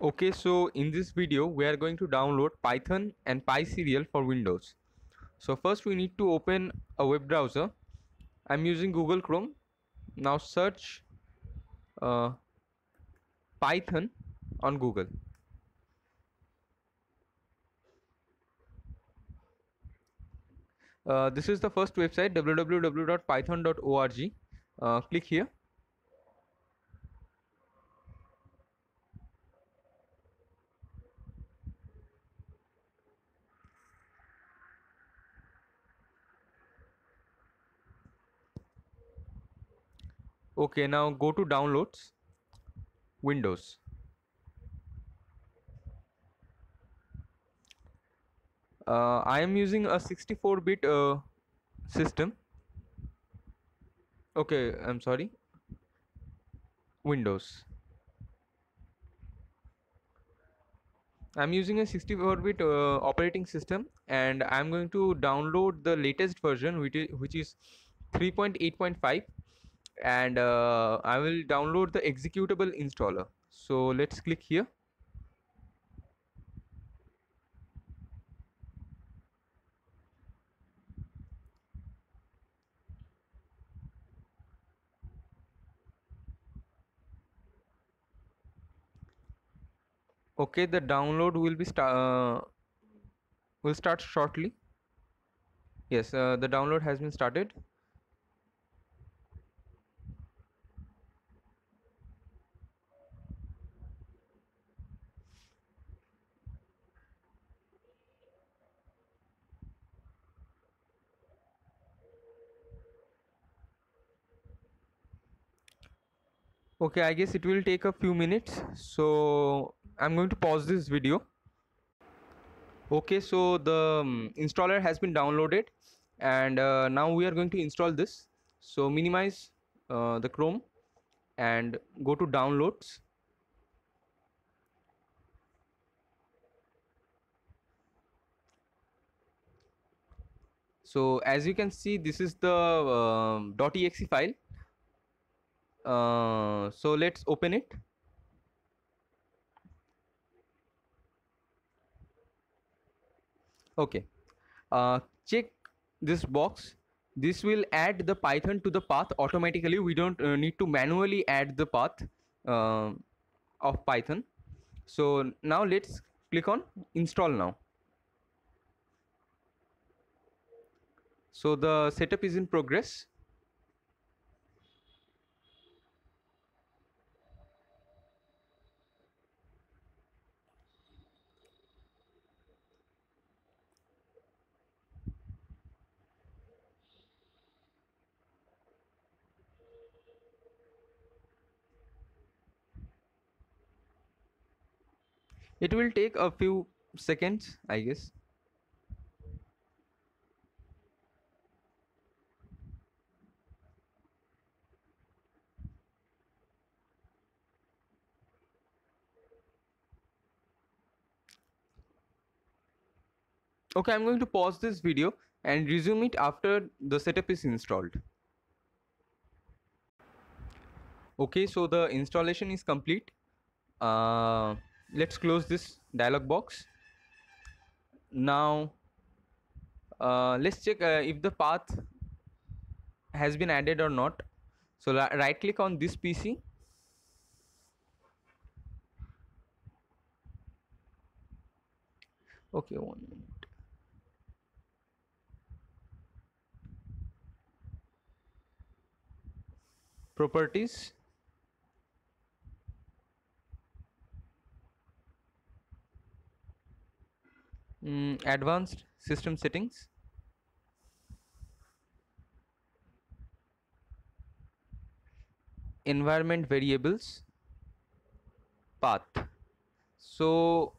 Okay, so in this video we are going to download Python and PySerial for Windows. So first we need to open a web browser. I'm using Google Chrome. Now search uh, Python on Google. This is the first website, www.python.org. Click here. Okay, now go to Downloads, Windows. I am using a 64-bit system. Okay, I'm sorry, Windows. I'm using a 64-bit operating system, and I'm going to download the latest version, which is 3.8.5, and I will download the executable installer. So let's click here. Okay, the download will start shortly. Yes, the download has been started. Okay, I guess it will take a few minutes, so I'm going to pause this video. Okay, so the installer has been downloaded, and now we are going to install this. So minimize the Chrome and go to downloads. So as you can see, this is the .exe file. So let's open it. Okay, check this box. This will add the Python to the path automatically. We don't need to manually add the path uh, of Python. So now let's click on install now. So the setup is in progress. It will take a few seconds, I guess. Okay, I'm going to pause this video and resume it after the setup is installed. Okay, so the installation is complete. Uh, let's close this dialog box. Now, let's check if the path has been added or not. So right click on this PC. Okay, 1 minute. Properties. Advanced system settings. Environment variables. Path. So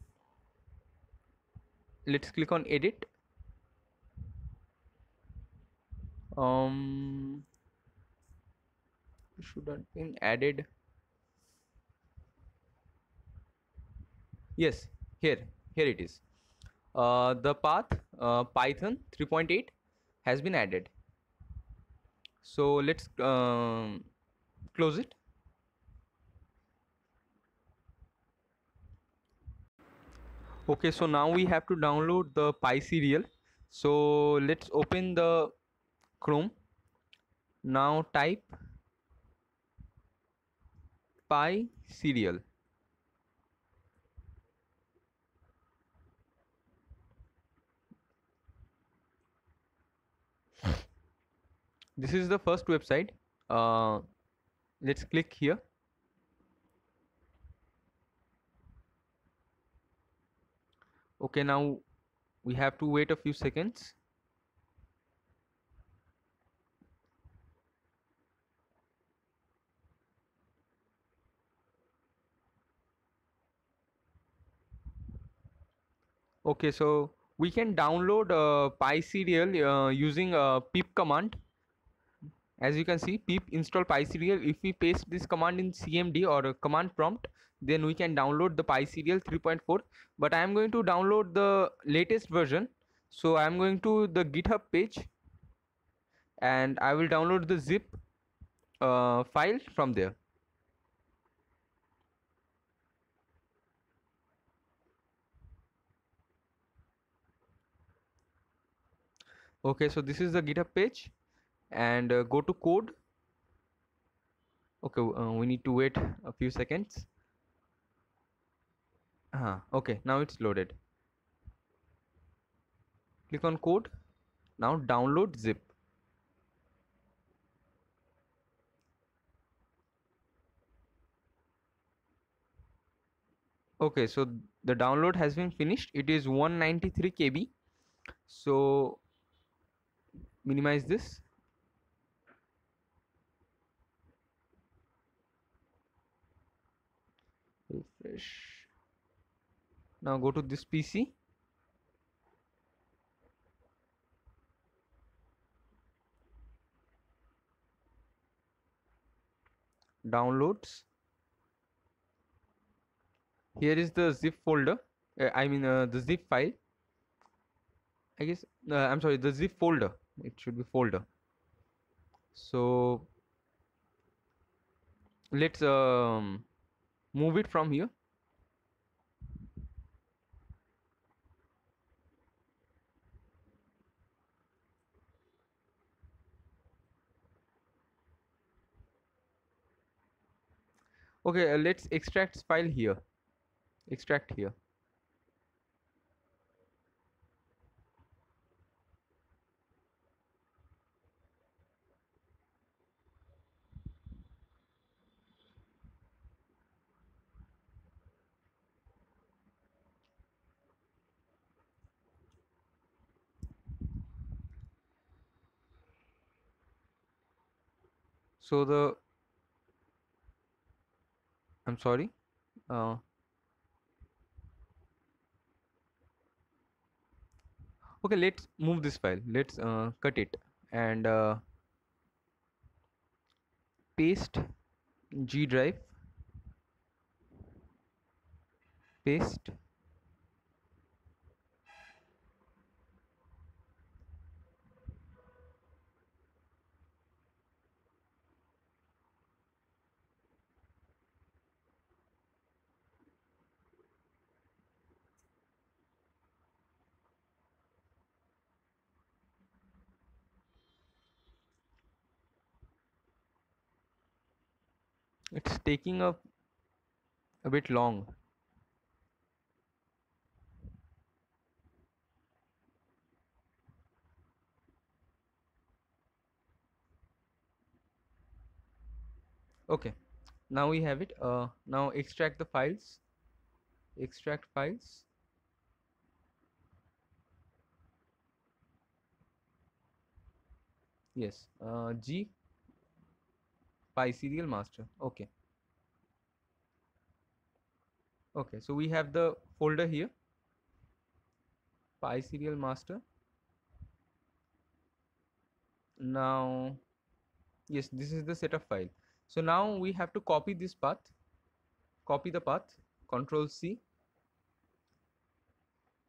let's click on edit. Should have been added. Yes, here it is. The path Python 3.8 has been added. So let's close it. Okay, so now we have to download the PySerial. So let's open the Chrome. Now type PySerial. This is the first website. Uh, let's click here. Okay, now we have to wait a few seconds. Okay, so we can download PySerial using pip command. As you can see, pip install PySerial. If we paste this command in cmd or command prompt, then we can download the PySerial 3.4. But I am going to download the latest version. So I am going to the GitHub page and I will download the zip file from there. Okay, so this is the GitHub page and go to code. Okay, we need to wait a few seconds. Okay, now it's loaded. Click on code. Now download zip. Okay, so the download has been finished. It is 193 KB. So minimize this. Refresh. Now go to this PC. Downloads. Here is the zip folder. The zip file. I guess I'm sorry, the zip folder. It should be folder. So let's move it from here. Okay, let's extract file here. Extract here. So the I'm sorry. Uh, okay, let's move this file. Let's cut it and paste G drive. Paste. It's taking a bit long. Okay, now we have it. Now extract the files. Extract files. Yes. G PySerial master. Okay. Okay. So we have the folder here. PySerial master. Now, yes, this is the setup file. So now we have to copy this path. Copy the path. Control C.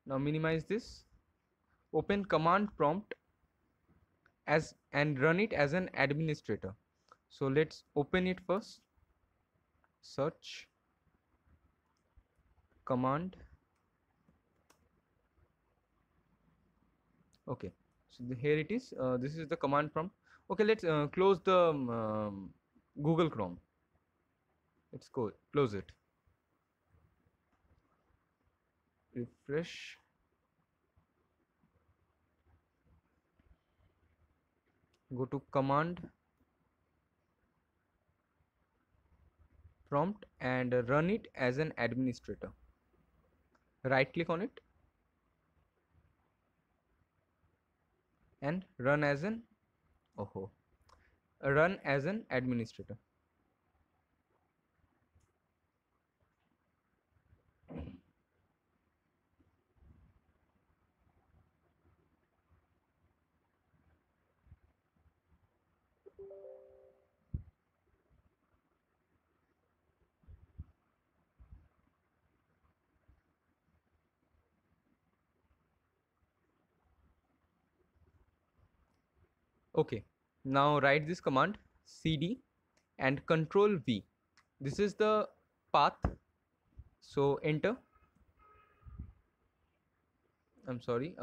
Now minimize this. Open command prompt as and run it as an administrator. So let's open it first. Search command Okay, so here it is. This is the command prompt. Okay, let's close the Google Chrome. Let's go close it. Refresh. Go to command prompt and run it as an administrator. Right click on it and run as an run as an administrator. Okay, now write this command cd and control v. This is the path, so enter. I'm sorry,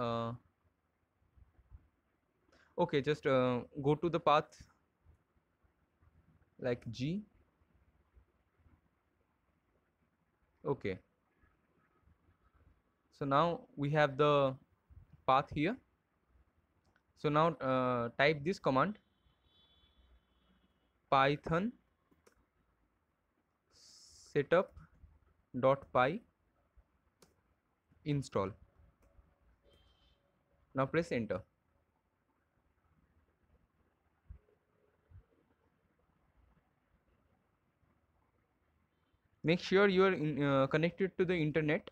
okay, just go to the path like G. Okay, so now we have the path here. So now type this command python setup.py install. Now press enter. Make sure you are connected to the internet.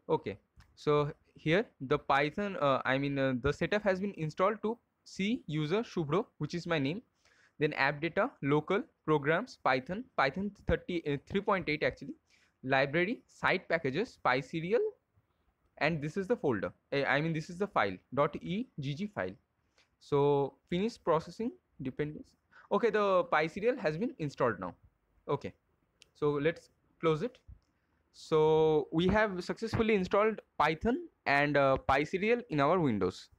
Okay, so here the Python, the setup has been installed to C user Shubhro, which is my name. Then app data, local, programs, Python 3.8 actually, library, site packages, PySerial, and this is the folder. This is the file .egg file. So finish processing dependency. Okay, the PySerial has been installed now. Okay, so let's close it. So we have successfully installed Python and PySerial in our Windows.